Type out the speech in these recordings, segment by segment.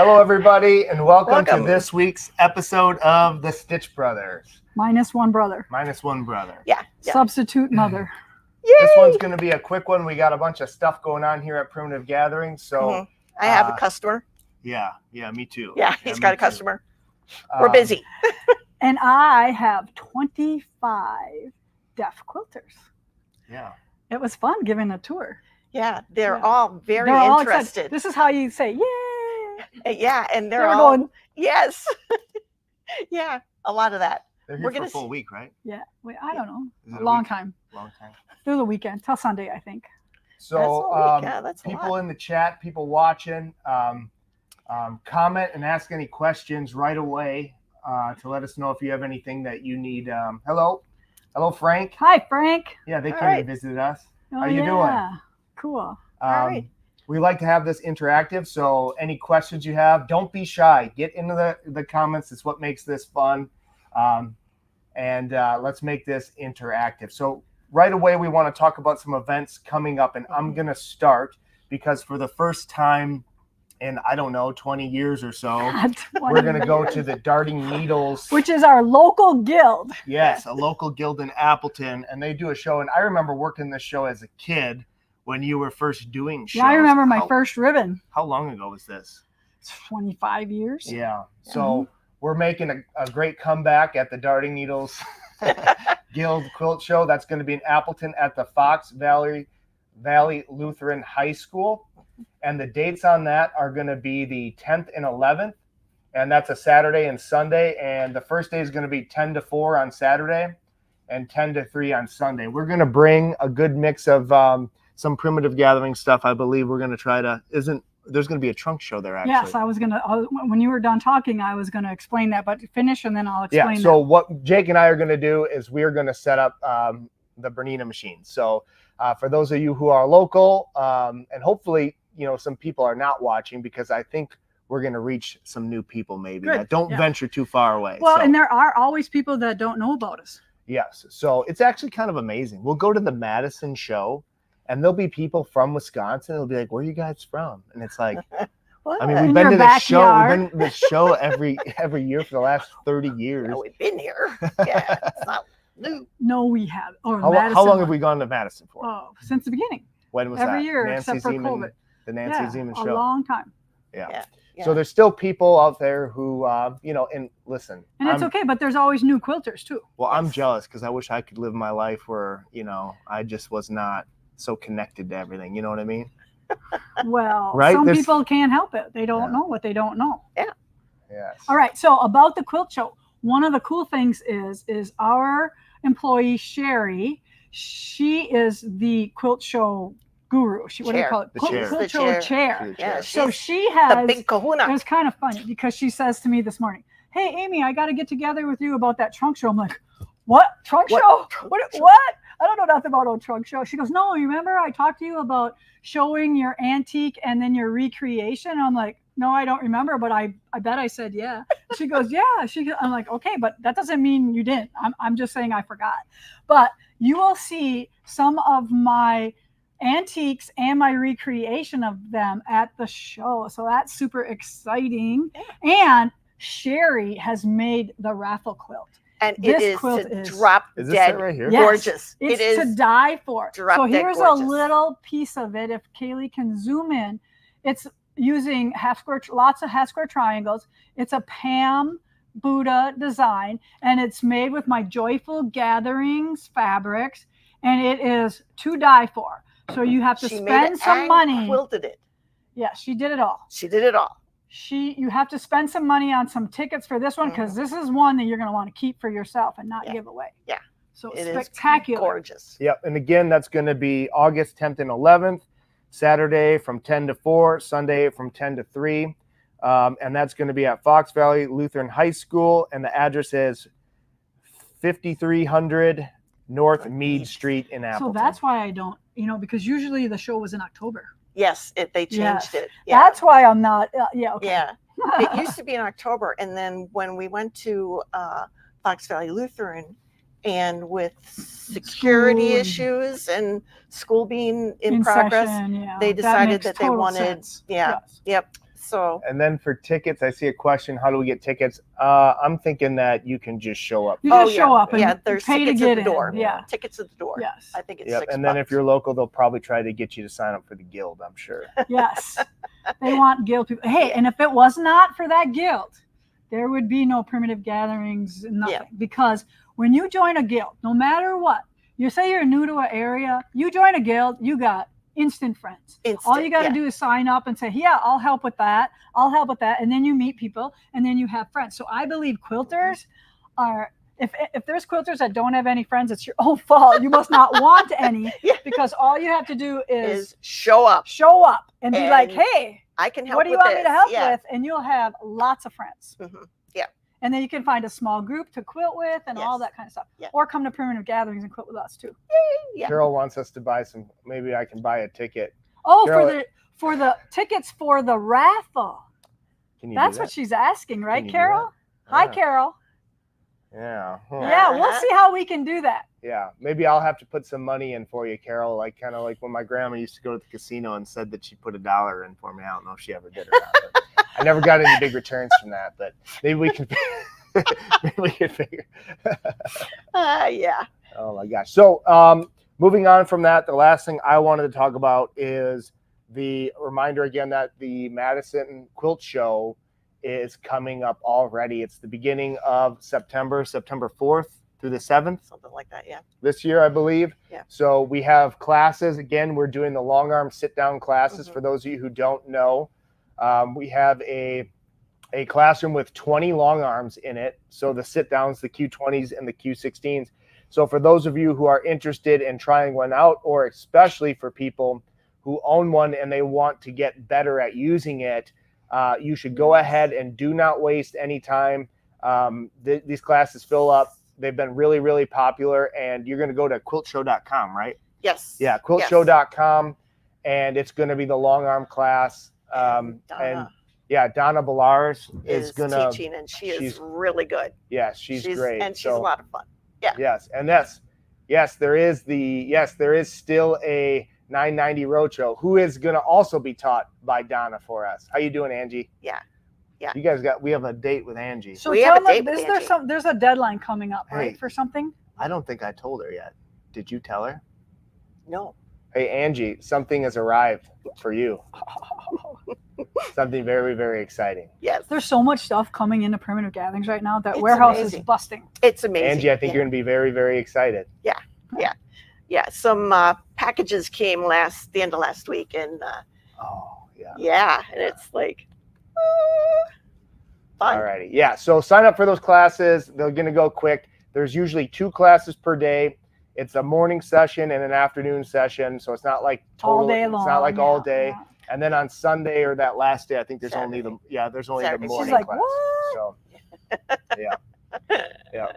Hello, everybody, and welcome to this week's episode of the Stitch Brothers. Minus one brother. Minus one brother. Yeah. Substitute mother. Yay! This one's going to be a quick one. We got a bunch of stuff going on here at Primitive Gathering, so I have a customer. Yeah, me too. Yeah, he's got a customer. We're busy. And I have 25 deaf quilters. Yeah. It was fun giving a tour. Yeah, they're all very They're all interested. excited. This is how you say, yay! Yeah, and they're They're all going, yes. Yeah, a lot of that. They're here We're for gonna a full week, right? yeah, wait, I don't know. Is it A long week? time. Long time. Through the weekend, till Sunday, I think. So, that's a people lot. in the chat, people watching, comment and ask any questions right away to let us know if you have anything that you need. Hello, Frank. Hi, Frank. Yeah, they All came right. and visited us. Oh, How you doing? Cool. All right. We like to have this interactive, so any questions you have, don't be shy. Get into the comments. It's what makes this fun. And let's make this interactive. So right away, we want to talk about some events coming up, and I'm going to start because for the first time in, I don't know, 20 years or so, we're going to go to the Darting Needles. Which is our local guild. Yes, a local guild in Appleton, and they do a show. And I remember working this show as a kid when you were first doing shows. Yeah, I remember my first ribbon. How long ago was this? 25 years. Yeah. So we're making a great comeback at the Darting Needles Guild Quilt Show. That's going to be in Appleton at the Fox Valley Lutheran High School. And the dates on that are going to be the 10th and 11th. And that's a Saturday and Sunday. And the first day is going to be 10 to 4 on Saturday and 10 to 3 on Sunday. We're going to bring a good mix of some Primitive Gathering stuff. I believe we're going to try to, there's going to be a trunk show there, actually. Yes, I was going to, when you were done talking, I was going to explain that, but finish and then I'll explain so that. what Jake and I are going to do is we're going to set up the Bernina machine. So for those of you who are local, and hopefully, some people are not watching, because I think we're going to reach some new people maybe that don't venture too far away. Well, and there are always people that don't know about us. Yes. So it's actually kind of amazing. We'll go to the Madison show, and there'll be people from Wisconsin. It'll be like, where are you guys from? And it's like, I mean, we've been to this show. We've been to this show every year for the last 30 years. Yeah, we've been here. Yeah, it's not new. No, we have. Or how long have we gone to Madison for? Oh, since the beginning. When was that? Every year, Nancy except for Zeman, COVID. the Nancy Zeman show. A long time. Yeah. So there's still people out there who, and listen. And it's okay, but there's always new quilters too. Well, I'm jealous because I wish I could live my life where, I just was not so connected to everything. You know what I mean? Well, right? Some people can't help it. They don't know what they don't know. Yeah. Yes. All right. So about the quilt show, one of the cool things is our employee, Sherry, she is the quilt show guru. What do you call it? Quilt show chair. Yeah, so she has the big kahuna. It was kind of funny because she says to me this morning, "Hey, Amy, I got to get together with you about that trunk show." I'm like, "What trunk show? What? I don't know nothing about a trunk show." She goes, "No, you remember I talked to you about showing your antique and then your recreation?" I'm like, "No, I don't remember, but I bet I said yeah." She goes, "Yeah." I'm like, "Okay, but that doesn't mean you didn't. I'm just saying I forgot." But you will see some of my antiques and my recreation of them at the show. So that's super exciting. And Sherry has made the raffle quilt. And this it quilt is drop is dead right here? gorgeous. It's it is to die for. So here's gorgeous. a little piece of it. If Kaylee can zoom in, it's using lots of half square triangles. It's a Pam Buddha design, and it's made with my Joyful Gatherings fabrics, and it is to die for. So you have to spend some money. Quilted it. Yeah, she did it all. She did it all. You have to spend some money on some tickets for this one, because this is one that you're going to want to keep for yourself and not give away. Yeah. So it spectacular. Is gorgeous. Yep. And again, that's going to be August 10th and 11th, Saturday from 10 to 4, Sunday from 10 to 3. And that's going to be at Fox Valley Lutheran High School. And the address is 5300 North Meade Street in Appleton. So that's why I don't, because usually the show was in October. Yes, they changed it. Yeah. That's why I'm not. Okay. Yeah. It used to be in October. And then when we went to Fox Valley Lutheran, and with security issues and school being in progress, session, they decided that they wanted, Yes. So And then for tickets, I see a question. How do we get tickets? I'm thinking that you can just show up. You just show up and there's pay to tickets get at the in. door. Yeah. Tickets at the door. Yes. I think it's Yep. $6. And then if you're local, they'll probably try to get you to sign up for the guild, I'm sure. Yes. They want guild people. Hey, and if it was not for that guild, there would be no primitive gatherings, nothing. Because when you join a guild, no matter what, you say you're new to an area, you join a guild, you got instant friends. All you got to do is sign up and say, yeah, I'll help with that. I'll help with that. And then you meet people and then you have friends. So I believe quilters are, if there's quilters that don't have any friends, it's your own fault. You must not want any because all you have to do is show up and be like, hey, I can help. What do you want me to help with? And you'll have lots of friends. Yeah. And then you can find a small group to quilt with and all that kind of stuff. Yeah. Or come to primitive gatherings and quilt with us too. Yeah. Carol wants us to buy some. Maybe I can buy a ticket. Oh, Carol, for the tickets for the raffle. Can you That's do that? what she's asking, right, Can you do Carol? that? Hi, Yeah. Carol. Yeah. Huh. Yeah, we'll see how we can do that. Yeah. Maybe I'll have to put some money in for you, Carol. Like kind of like when my grandma used to go to the casino and said that she put $1 in for me. I don't know if she ever did or not. But I never got any big returns from that. But maybe we can. Maybe we can figure. Yeah. Oh my gosh. So moving on from that, the last thing I wanted to talk about is the reminder again that the Madison Quilt Show is coming up already. It's the beginning of September 4th through the 7th. Something like that. Yeah. This year, I believe. Yeah. So we have classes. Again, we're doing the long arm sit down classes. For those of you who don't know, we have a classroom with 20 long arms in it. So the sit downs, the Q20s and the Q16s. So for those of you who are interested in trying one out, or especially for people who own one and they want to get better at using it, you should go ahead and do not waste any time. These classes fill up. They've been really, really popular. And you're going to go to quiltshow.com, right? Yes. Yeah, quiltshow.com. And it's going to be the long arm class. Donna Donna Ballars is gonna teaching, and she's really good. Yeah, she's great, and she's a lot of fun. Yeah. Yes, and there is still a 990 Roadshow who is going to also be taught by Donna for us. How you doing, Angie? Yeah. You guys we have a date with Angie. So We tell have a them, date with there's a deadline coming up, right, Hey. for something? I don't think I told her yet. Did you tell her? No. Hey, Angie, something has arrived for you. Something very, very exciting. Yes. There's so much stuff coming into primitive gatherings right now. That It's warehouse amazing. is busting. It's amazing. Angie, I think you're going to be very, very excited. Yeah. Some packages came the end of last week, and and it's like fun. All righty. Yeah. So sign up for those classes. They're going to go quick. There's usually 2 classes per day. It's a morning session and an afternoon session. So it's not like All day long. It's not like all day. Yeah. And then on Sunday or that last day, I think there's only Saturday. the She's morning like, class. what? So yeah.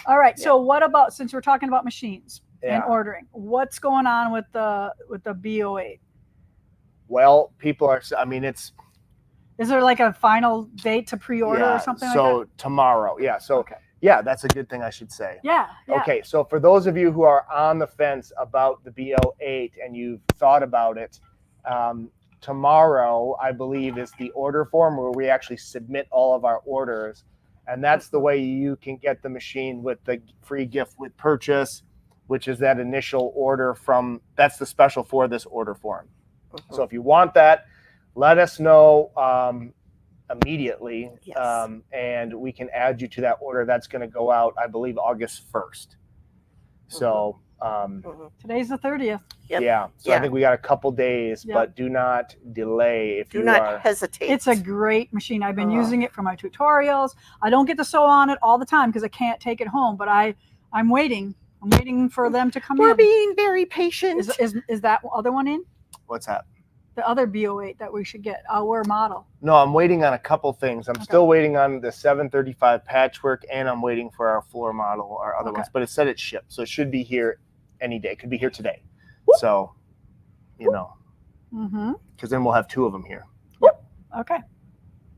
All right. So what about, since we're talking about machines Yeah. and ordering, what's going on with the BO8? Well, people are, I mean, it's, Is there like a final date to pre-order or something like that? So tomorrow. Yeah. So Okay. yeah, that's a good thing I should say. Yeah. Okay, so for those of you who are on the fence about the BO8 and you've thought about it, tomorrow, I believe, is the order form where we actually submit all of our orders. And that's the way you can get the machine with the free gift with purchase, which is that initial order that's the special for this order form. So if you want that, let us know immediately. Yes. And we can add you to that order. That's going to go out, I believe, August 1st. So Today's the 30th. Yep. yeah, so I think we got a couple days, Yep. but do not delay if Do you not are. hesitate. It's a great machine. I've been using it for my tutorials. I don't get to sew on it all the time because I can't take it home, but I'm waiting. I'm waiting for them to come We're in. being very patient. Is that other one in? What's that? The other BO8 that we should get, our model. No, I'm waiting on a couple things. I'm Okay. still waiting on the 735 patchwork, and I'm waiting for our floor model, our other Okay. ones. But it said it's shipped, so it should be here any day. It could be here today. Whoop. So, you know, Mm-hmm. because then we'll have 2 of them here. Okay.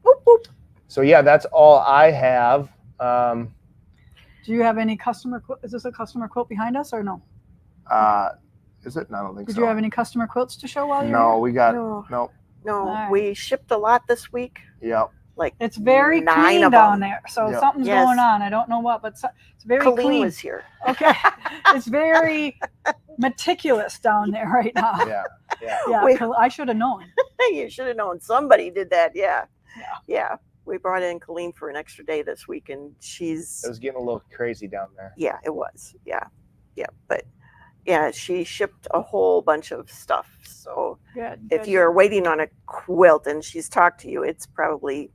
Whoop, whoop. So yeah, that's all I have. Do you have any customer quilt? Is this a customer quilt behind us or no? Is it? No, I don't think Did so. you have any customer quilts to show while you were No, here? we got No. no. No, Alright. we shipped a lot this week. Yep. Like It's very 9 clean of down them. there. So Yep. something's Yes. going on. I don't know what, but it's very Colleen clean. was here. Okay. It's very meticulous down there right now. Yeah. Yeah. Yeah, I should have known. You should have known somebody did that. Yeah. Yeah. Yeah. We brought in Colleen for an extra day this week, and It was getting a little crazy down there. yeah, it was. Yeah. Yeah. But yeah, she shipped a whole bunch of stuff. So Good. if good. you're waiting on a quilt and she's talked to you, it's probably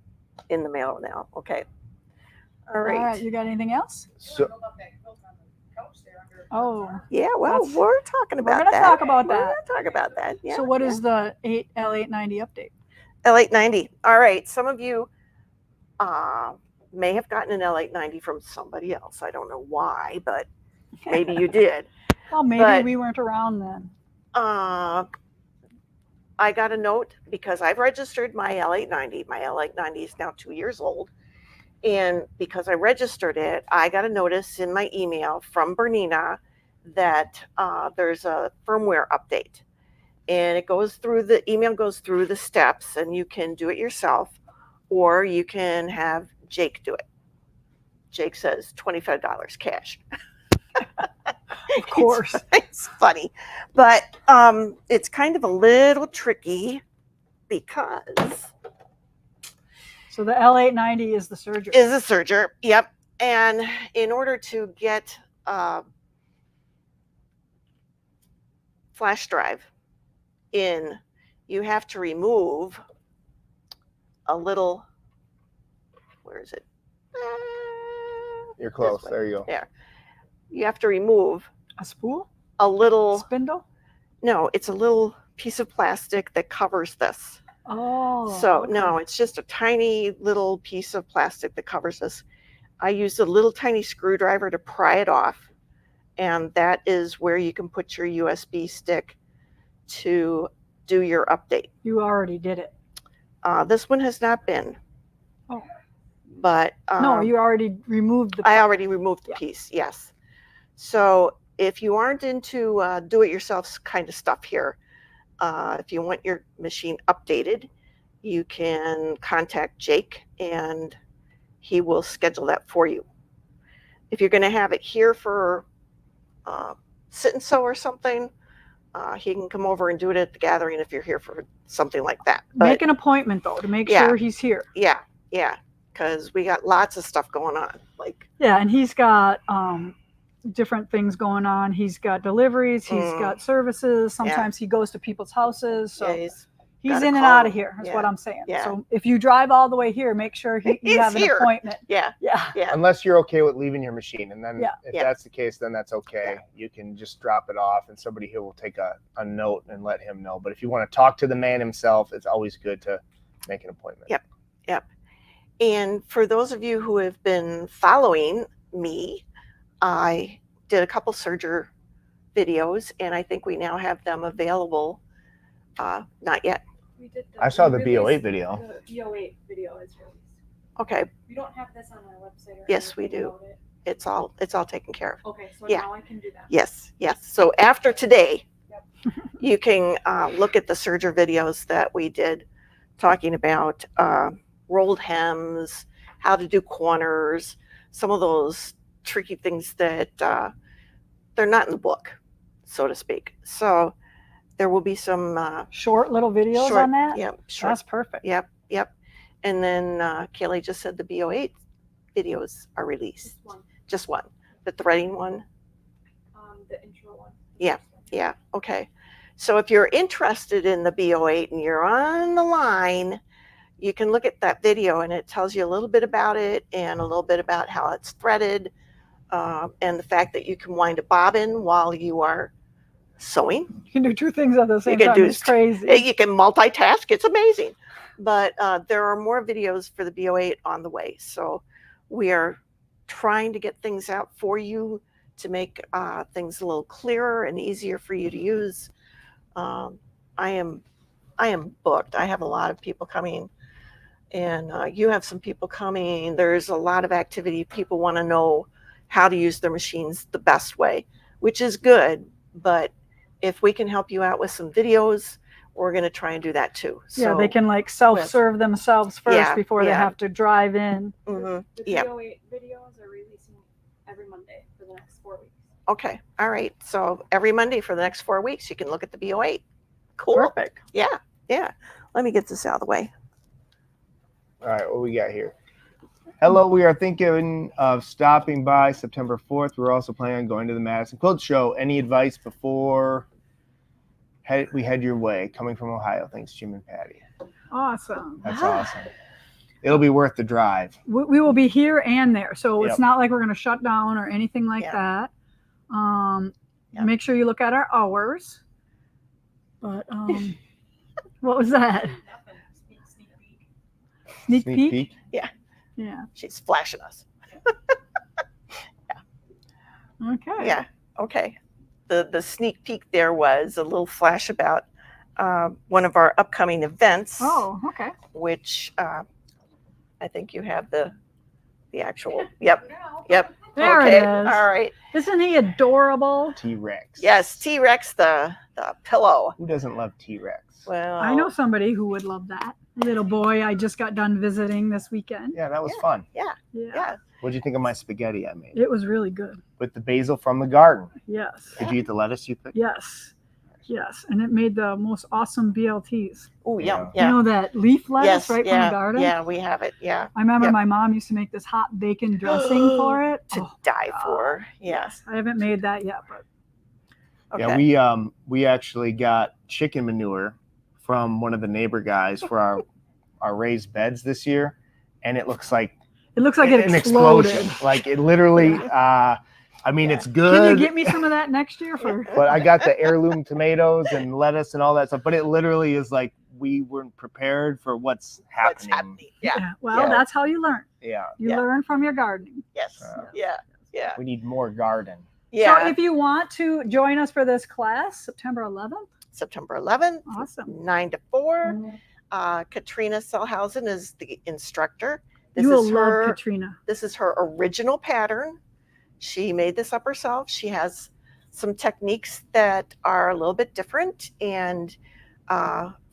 in the mail now. Okay. All All right. right, you got anything else? So Oh, Yeah, well, That's- we're talking about gonna that. talk about We're that. gonna talk about that. Yeah. so what is the L890 update? L890? All right. Some of you may have gotten an L890 from somebody else. I don't know why, but maybe you did. Well, maybe but- we weren't around then. I got a note because I've registered my L890. My L890 is now 2 years old. And because I registered it, I got a notice in my email from Bernina that there's a firmware update. And it goes through the email goes through the steps, and you can do it yourself, or you can have Jake do it. Jake says $25 cash. Of course. It's funny, but it's kind of a little tricky because So the L890 is the surgery. is a serger. Yep. And in order to get flash drive in, you have to remove a little, where is it? you're close. This way. There you go. There. You have to remove A spool? a little, Spindle? no, it's a little piece of plastic that covers this. Oh. So okay. no, it's just a tiny little piece of plastic that covers this. I used a little tiny screwdriver to pry it off, and that is where you can put your USB stick to do your update. You already did it. This one has not been. Oh. But No, you already removed the. I already removed the Yeah. piece, yes. So if you aren't into do-it-yourself kind of stuff here, if you want your machine updated, you can contact Jake and he will schedule that for you. If you're going to have it here for sit and sew or something, he can come over and do it at the gathering if you're here for something like that. But Make an appointment though to make Yeah. sure he's here. yeah, because we got lots of stuff going on. Like, Yeah, and he's got different things going on. He's got deliveries. He's got services. Sometimes he goes to people's houses. So yeah, he's gotta in and call out of him. here. Is Yeah. what I'm saying. Yeah. So if you drive all the way here, make sure you He's have an here. appointment. yeah, Yeah. yeah. Unless you're okay with leaving your machine, and then Yeah. if Yeah. that's the case, then that's okay. You can just drop it off, and somebody here will take a note and let him know. But if you want to talk to the man himself, it's always good to make an appointment. Yep. And for those of you who have been following me, I did a couple serger videos, and I think we now have them available. Not yet. We did I saw the we BO8 released video. The BO8 video is released. Okay, We don't have this on our website. Or Yes, we anything do. about it. it's all taken care of. Okay, so Yeah. now I can do that. Yes. So after today, you can look at the serger videos that we did talking about rolled hems, how to do corners, some of those tricky things that they're not in the book, so to speak. So there will be some Short little videos short, on that. Yep, short. That's perfect. Yep. And then Kaylee just said the BO8 videos are released. Just one. Just one. The threading one. The intro one. Yeah. Yeah. Okay. So if you're interested in the BO8 and you're on the line, you can look at that video, and it tells you a little bit about it and a little bit about how it's threaded, and the fact that you can wind a bobbin while you are sewing. You can do two things at the same can time. do It's crazy. You can multitask. It's amazing. But there are more videos for the BO8 on the way. So we are trying to get things out for you to make things a little clearer and easier for you to use. I am booked. I have a lot of people coming, and you have some people coming. There's a lot of activity. People want to know how to use their machines the best way, which is good. But if we can help you out with some videos, we're going to try and do that too. Yeah, So, they can like self-serve themselves first Yeah, before they yeah. have to drive in. Mhm. The Yep. BO8 videos are releasing every Monday for the next 4 weeks. Okay. All right. So every Monday for the next 4 weeks, you can look at the BO8. Cool. Perfect. Yeah. Yeah. Let me get this out of the way. All right, what we got here? Hello, we are thinking of stopping by September 4th. We're also planning on going to the Madison Quilt Show. Any advice before we head your way? Coming from Ohio. Thanks, Jim and Patty. Awesome. That's awesome. It'll be worth the drive. We will be here and there. So Yep. it's not like we're going to shut down or anything like Yeah. that. Yeah. Make sure you look at our hours. But what was that? Sneak peek? Yeah. Yeah. She's flashing us. Okay. Yeah. Okay. The sneak peek there was a little flash about one of our upcoming events. Oh, okay. Which I think you have the actual. Yep. Yep. There Okay. it is. All right. Isn't he adorable? T-Rex. Yes, T-Rex, the pillow. Who doesn't love T-Rex? Well, I know somebody who would love that. Little boy I just got done visiting this weekend. Yeah, that was fun. Yeah. What'd you think of my spaghetti I made? It was really good. With the basil from the garden. Yes. Did you eat the lettuce you picked? Yes. Yes. And it made the most awesome BLTs. Oh, yum. You Yeah. know that leaf lettuce Yes. right yeah. from the garden? Yeah, we have it. Yeah. I remember Yep. my mom used to make this hot bacon dressing for it. To Oh, die God. for. Yes. I haven't made that yet, but Okay. Yeah, we actually got chicken manure from one of the neighbor guys for our raised beds this year, and it looks like it looks like it an exploded. explosion. Like it literally. I mean, Yeah. it's good. Can you get me some of that next year for? But I got the heirloom tomatoes and lettuce and all that stuff. But it literally is like we weren't prepared for what's What's happening. happening? Yeah. Well, Yeah. that's how you learn. Yeah, You Yeah. learn from your gardening. Yes. Uh, Yeah. Yeah. we need more garden. Yeah. So if you want to join us for this class, September 11th, September 11th, awesome. 9 to 4. Katrina Selhausen is the instructor. This You will is love her. Katrina. This is her original pattern. She made this up herself. She has some techniques that are a little bit different and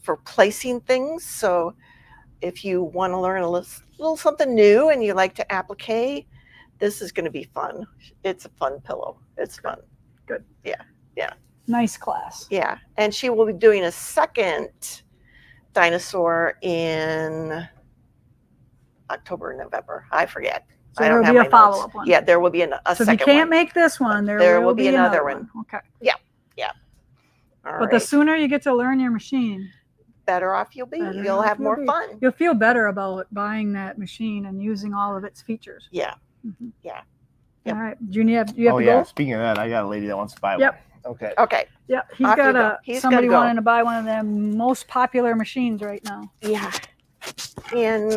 for placing things. So if you want to learn a little something new and you like to applique, this is going to be fun. It's a fun pillow. It's fun. Good. Yeah. Nice class. Yeah. And she will be doing a second dinosaur in October or November. I forget. So I there don't will have be my a notes. follow-up one. Yeah, there will be a So if you second can't one. make this one, there will be another one. Okay. All But the right. sooner you get to learn your machine, Better off you'll be. better You'll off have you'll more be. fun. You'll feel better about buying that machine and using all of its features. Yeah. Mhm. Yeah. Yep. All right. June, you have to Oh go? yeah. Speaking of that, I got a lady that wants to buy Yep. one. Okay. Okay. Yeah, he's Off you got go. He's somebody gotta go. wanting to buy one of them most popular machines right now. Yeah. And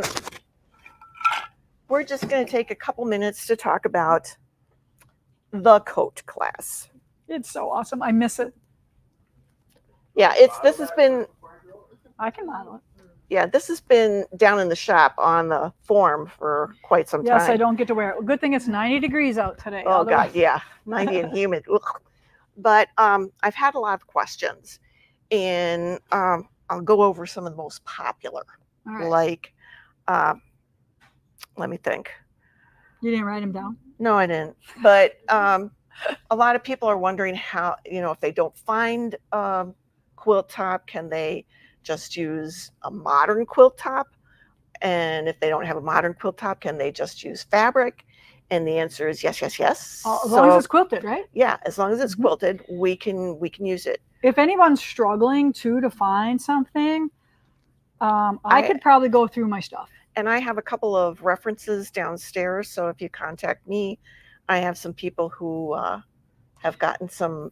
we're just going to take a couple minutes to talk about the coat class. It's so awesome. I miss it. Yeah, this has been I can model it. this has been down in the shop on the form for quite some Yes, time. I don't get to wear it. Good thing it's 90 degrees out today. Oh Otherwise- God, yeah, 90 and humid. Ugh. But I've had a lot of questions, and I'll go over some of the most popular. All right. Like, let me think. You didn't write them down? No, I didn't. But a lot of people are wondering how, if they don't find quilt top, can they just use a modern quilt top? And if they don't have a modern quilt top, can they just use fabric? And the answer is yes, yes, yes. As long as it's quilted, right? Yeah, as long as it's Mhm. quilted, we can use it. If anyone's struggling to find something, I I- could probably go through my stuff. And I have a couple of references downstairs. So if you contact me, I have some people who have gotten some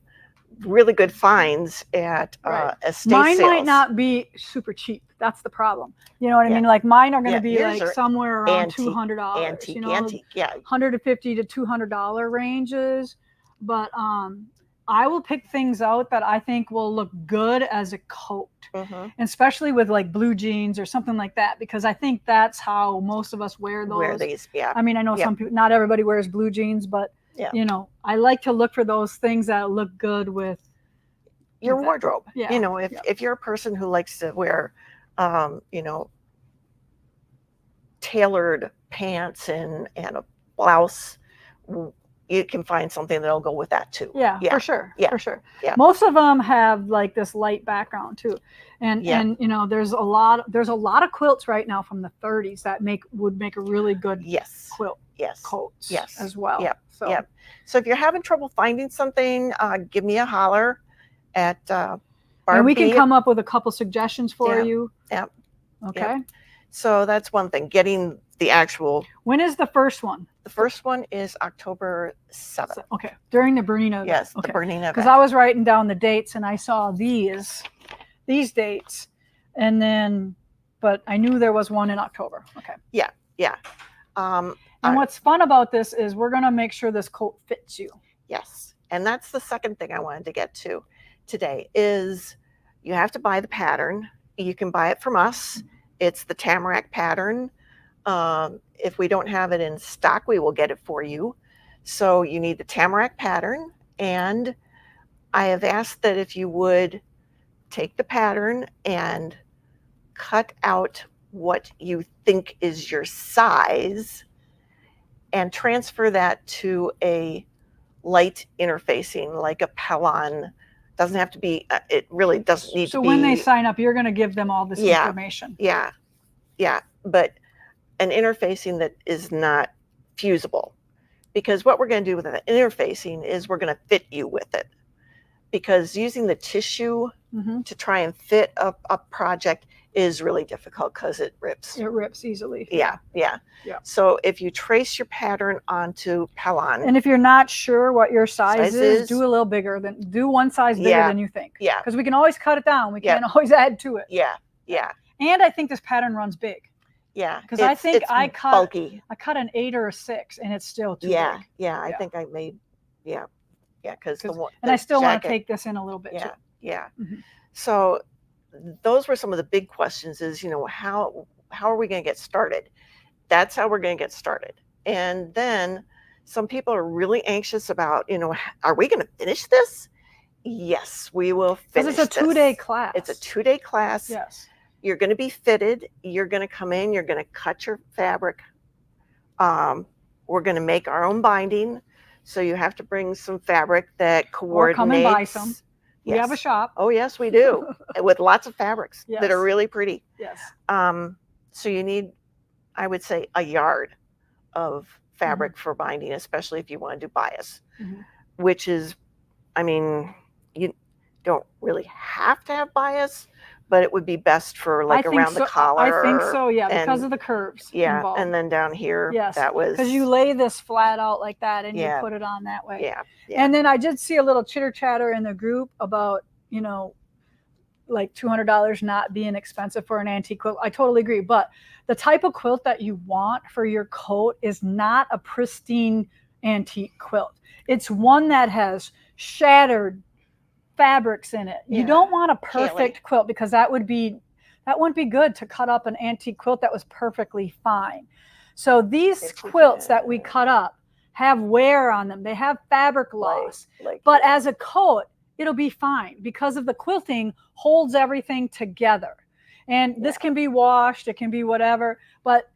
really good finds at Right. estate Mine sales. might not be super cheap. That's the problem. You know what I Yeah. mean? Like mine are going to Yeah, be yours like are somewhere around antique, $200. antique, you know, antique. Yeah, $150 to $200 ranges. But I will pick things out that I think will look good as a coat, mhm. especially with like blue jeans or something like that, because I think that's how most of us wear those. Wear these. Yeah, I mean, I know Yep. some people, not everybody wears blue jeans, but Yeah. I like to look for those things that look good with your Exactly. wardrobe. Yeah. You know, if Yeah. if you're a person who likes to wear, you know, tailored pants and a blouse, you can find something that'll go with that too. Yeah, Yeah. for sure. Yeah. For sure. Yeah. Most of them have like this light background too. And Yeah. and you know, there's a lot of quilts right now from the 30s that would make a really good Yes. quilt Yes. coats Yes. as well. Yep. So Yep. So if you're having trouble finding something, give me a holler at Barb. and we can B. come up with a couple suggestions for Yeah. you. Yep. Okay. So that's one thing, getting the actual. When is the first one? The first one is October 7th. Okay. During the Bernina event. Yes, Okay. the Bernina Because event. I was writing down the dates and I saw these dates, and then, but I knew there was one in October. Okay. Yeah. And what's fun about this is we're going to make sure this coat fits you. Yes. And that's the second thing I wanted to get to today is you have to buy the pattern. You can buy it from us. It's the tamarack pattern. If we don't have it in stock, we will get it for you. So you need the tamarack pattern. And I have asked that if you would take the pattern and cut out what you think is your size and transfer that to a light interfacing like a Pellon. Doesn't have to be, it really doesn't need to be. So when they sign up, you're going to give them all this Yeah. information. Yeah, but an interfacing that is not fusible. Because what we're going to do with an interfacing is we're going to fit you with it. Because using the tissue Mm-hmm. to try and fit a project is really difficult because it rips. It rips easily. Yeah. So if you trace your pattern onto Pellon. And if you're not sure what your size is, Sizes. do a little bigger do one size bigger Yeah. than you think. Yeah. Because we can always cut it down. We Yeah. can't always add to it. Yeah. And I think this pattern runs big. Yeah. 'Cause I think it's I cut- bulky. I cut an 8 or a 6 and it's still too Yeah. big. Yeah. I Yeah. think I made, because the one. And I still want to jacket- take this in a little bit too. Yeah. Mhm. So those were some of the big questions is, how are we going to get started? That's how we're going to get started. And then some people are really anxious about, are we going to finish this? Yes, we will finish Because it's a 2-day this. class. It's a 2-day class. Yes. You're going to be fitted. You're going to come in. You're going to cut your fabric. We're going to make our own binding. So you have to bring some fabric that coordinates. Or come and buy some. We have a Yes. shop. Oh, yes, we do. With lots of fabrics that Yes. are really pretty. Yes. So you need, I would say, a yard of fabric for binding, especially if you want to do bias, Mhm. which is, you don't really have to have bias, but it would be best for like I think around so. the collar. I think so, yeah, because and- of the curves. Yeah, involved. and then down here, Yes, that was. Because you lay this flat out like that and Yeah. you put it on that way. Yeah. And then I did see a little chitter chatter in the group about, like $200 not being expensive for an antique quilt. I totally agree. But the type of quilt that you want for your coat is not a pristine antique quilt. It's one that has shattered fabrics in it. You Yeah. don't want a perfect quilt because that wouldn't be good to cut up an antique quilt that was perfectly fine. So these If you quilts that we can- cut up have wear on them. They have fabric loss. Like, But as a coat, it'll be fine because of the quilting holds everything together. And this can be washed, it can be whatever, but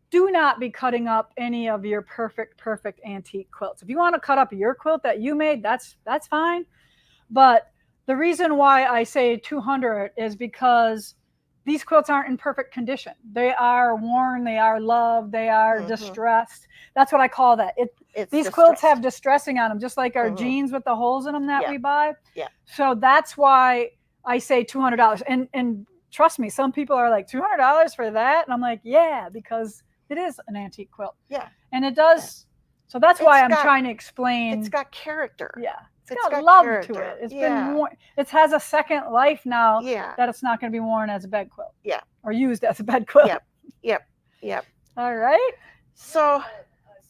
do not be cutting up any of your perfect antique quilts. If you want to cut up your quilt that you made, that's fine. But the reason why I say 200 is because these quilts aren't in perfect condition. They are worn, they are loved, they are distressed. That's what I call that. These quilts have distressing on them, just like our jeans with the holes in them that we buy. Yeah. So that's why I say $200. And trust me, some people are like, $200 for that? And I'm like, yeah, because it is an antique quilt. Yeah. And it does. So that's why I'm got- trying to explain. It's got character. Yeah. It's got got love character. to it. It's Yeah. been worn. It has a second life now Yeah. that it's not going to be worn as a bed quilt. Yeah. Or used as a bed quilt. Yep. All right. So, a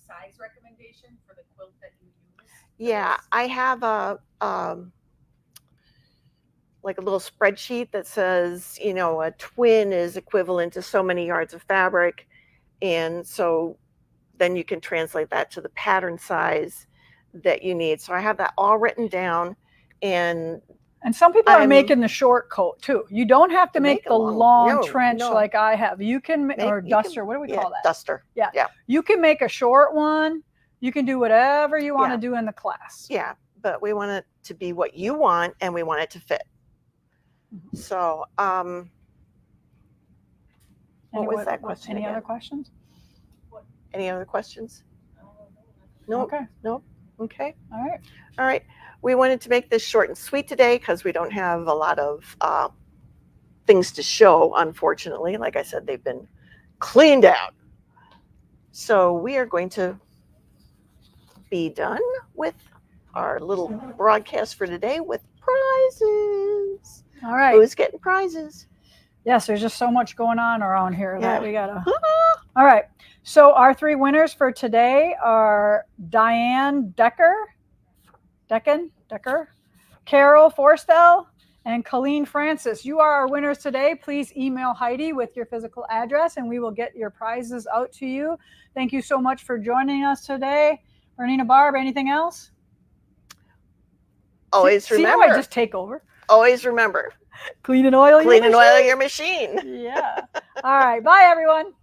size recommendation for the quilt that you use? yeah, I have a like a little spreadsheet that says, a twin is equivalent to so many yards of fabric. And so then you can translate that to the pattern size that you need. So I have that all written down, and And some people are I'm- making the short coat too. You don't have to make Make a the long- long no, trench no. like I have. You can, or You can- duster, what do we yeah, call that? Duster. You can make a short one. You can do whatever you want to do in the class. Yeah, but we want it to be what you want, and we want it to fit. So, what was that question Any again? other questions? Any other questions? No. Okay. No. Okay. All right. All right. We wanted to make this short and sweet today because we don't have a lot of things to show, unfortunately. Like I said, they've been cleaned out. So we are going to be done with our little broadcast for today with prizes. All right. Who's getting prizes? Yes, there's just so much going on around here that Yeah. we gotta. All right. So our 3 winners for today are Diane Decker, Carol Forstel, and Colleen Francis. You are our winners today. Please email Heidi with your physical address and we will get your prizes out to you. Thank you so much for joining us today. Bernina, Barb, anything else? Always See how remember. I just take over? Always remember. Clean and oil Clean and your oil machine. your machine. Yeah. All right. Bye, everyone.